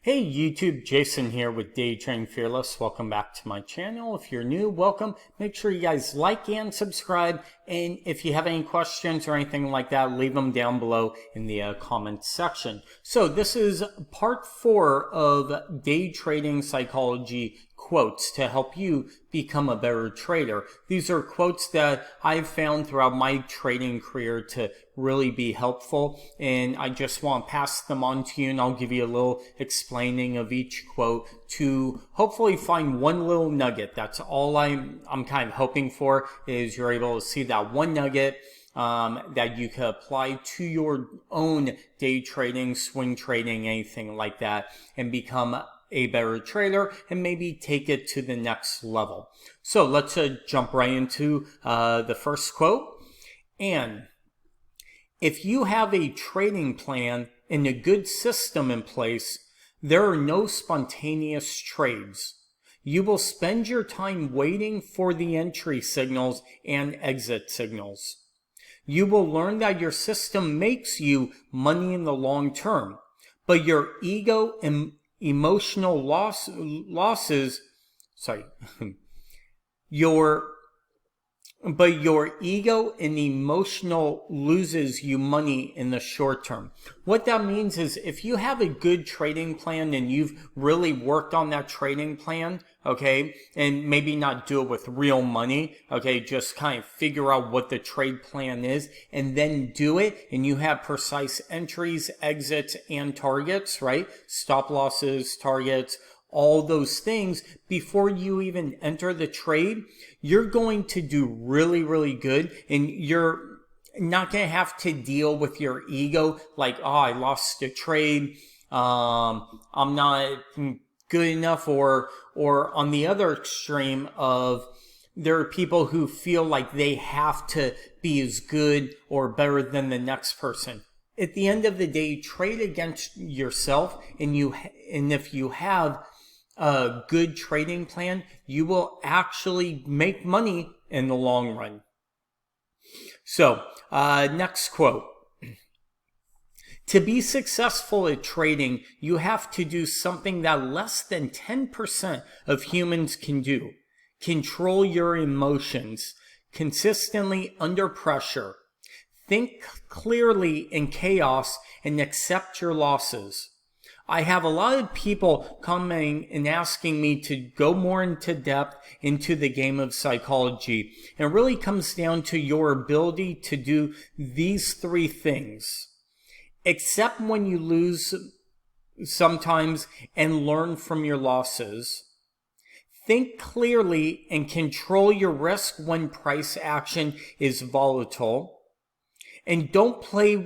Hey YouTube, Jason here with DayTradingFearless. Welcome back to my channel. If you're new, welcome. Make sure you guys like and subscribe. And if you have any questions or anything like that, leave them down below in the comments section. So this is part 4 of day trading psychology quotes to help you become a better trader. These are quotes that I've found throughout my trading career to really be helpful, and I just want to pass them on to you, and I'll give you a little explaining of each quote to hopefully find one little nugget. That's all I'm kind of hoping for, is you're able to see that one nugget that you can apply to your own day trading, swing trading, anything like that, and become a better trader and maybe take it to the next level. So let's jump right into the first quote. And if you have a trading plan and a good system in place, there are no spontaneous trades. You will spend your time waiting for the entry signals and exit signals. You will learn that your system makes you money in the long term, but your ego and emotional losses, your ego and emotional loses you money in the short term. What that means is if you have a good trading plan and you've really worked on that trading plan, okay, and maybe not do it with real money, okay, just kind of figure out what the trade plan is and then do it, and you have precise entries, exits, and targets, right? Stop losses, targets, all those things before you even enter the trade, you're going to do really, really good, and you're not going to have to deal with your ego like, oh, I lost the trade, I'm not good enough, or on the other extreme of there are people who feel like they have to be as good or better than the next person. At the end of the day, trade against yourself, and if you have a good trading plan, you will actually make money in the long run. So, next quote. To be successful at trading, you have to do something that less than 10% of humans can do. Control your emotions consistently under pressure. Think clearly in chaos and accept your losses. I have a lot of people coming and asking me to go more into depth into the game of psychology. And it really comes down to your ability to do these 3 things. Accept when you lose sometimes and learn from your losses. Think clearly and control your risk when price action is volatile. And don't play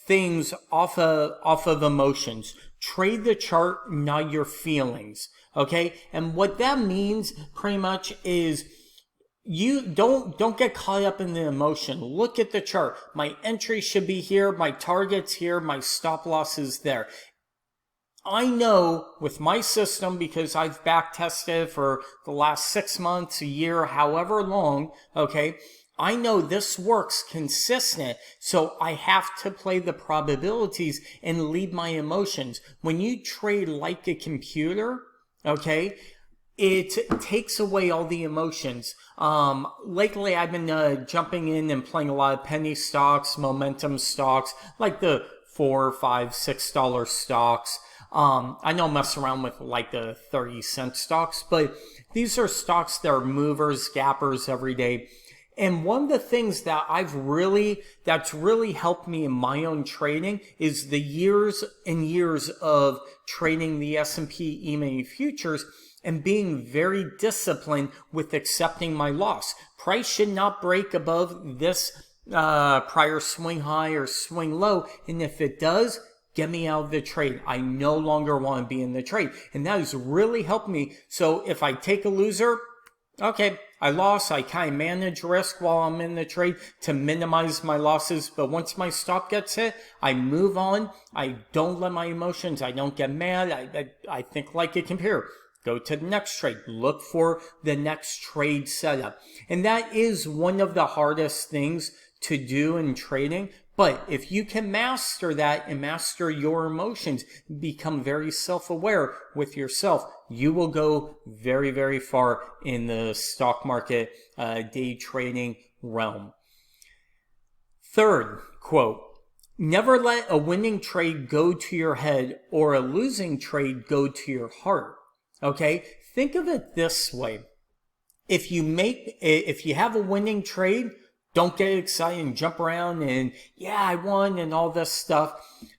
things off of emotions. Trade the chart, not your feelings. Okay? And what that means pretty much is you don't get caught up in the emotion. Look at the chart. My entry should be here, my target's here, my stop loss is there. I know with my system, because I've back tested for the last 6 months, a year, however long, okay, I know this works consistent, so I have to play the probabilities and leave my emotions. When you trade like a computer, okay, it takes away all the emotions. Lately I've been jumping in and playing a lot of penny stocks, momentum stocks, like the $4, $5, $6 stocks. I don't mess around with like the 30-cent stocks, but these are stocks that are movers, gappers every day. And one of the things that that's really helped me in my own trading is the years and years of trading the S&P E-mini futures and being very disciplined with accepting my loss. Price should not break above this prior swing high or swing low, and if it does, get me out of the trade. I no longer want to be in the trade, and that has really helped me. So if I take a loser, okay, I lost. I kind of manage risk while I'm in the trade to minimize my losses. But once my stop gets hit, I move on. I don't let my emotions, I don't get mad. I think like a computer. Go to the next trade. Look for the next trade setup. And that is one of the hardest things to do in trading. But if you can master that and master your emotions, become very self-aware with yourself, you will go very, very far in the stock market day trading realm. Third quote, never let a winning trade go to your head or a losing trade go to your heart. Okay, think of it this way. If you have a winning trade, don't get excited and jump around and, yeah, I won and all this stuff.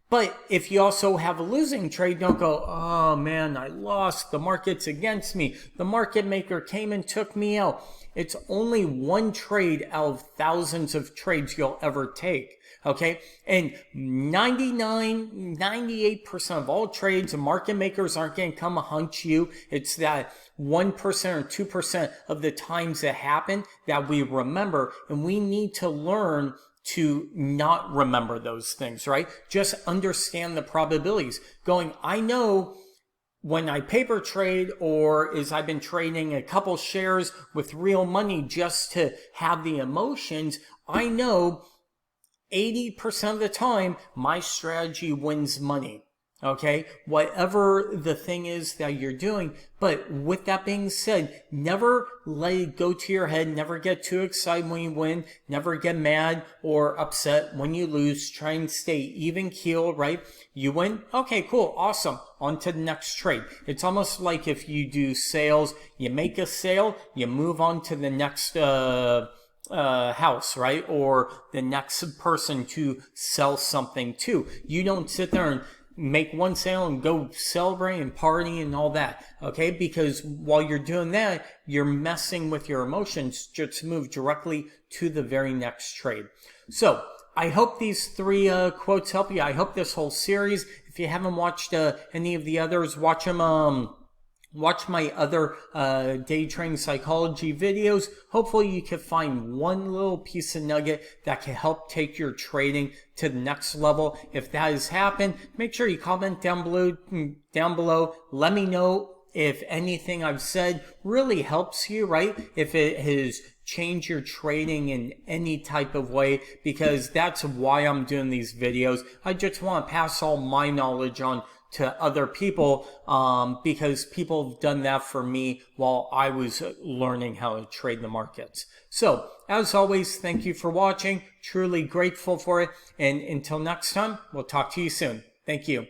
But if you also have a losing trade, don't go, oh man, I lost. The market's against me. The market maker came and took me out. It's only one trade out of thousands of trades you'll ever take. Okay. And 98% of all trades, the market makers aren't going to come hunt you. It's that 1% or 2% of the times that happen that we remember. And we need to learn to not remember those things, right? Just understand the probabilities. Going, I know when I paper trade or as I've been trading a couple shares with real money just to have the emotions, I know 80% of the time my strategy wins money. Okay, whatever the thing is that you're doing. But with that being said, never let it go to your head. Never get too excited when you win. Never get mad or upset when you lose. Try and stay even keel, right? You win. Okay, cool. Awesome. On to the next trade. It's almost like if you do sales, you make a sale, you move on to the next, house, right? Or the next person to sell something to. You don't sit there and make one sale and go celebrate and party and all that, okay? Because while you're doing that, you're messing with your emotions just to move directly to the very next trade. So I hope these three quotes help you. I hope this whole series, if you haven't watched any of the others, watch them. Watch my other day trading psychology videos. Hopefully you can find one little piece of nugget that can help take your trading to the next level. If that has happened, make sure you comment down below. Let me know if anything I've said really helps you, right? If it has changed your trading in any type of way, because that's why I'm doing these videos. I just want to pass all my knowledge on to other people, because people have done that for me while I was learning how to trade the markets. So as always, thank you for watching. Truly grateful for it. And until next time, we'll talk to you soon. Thank you.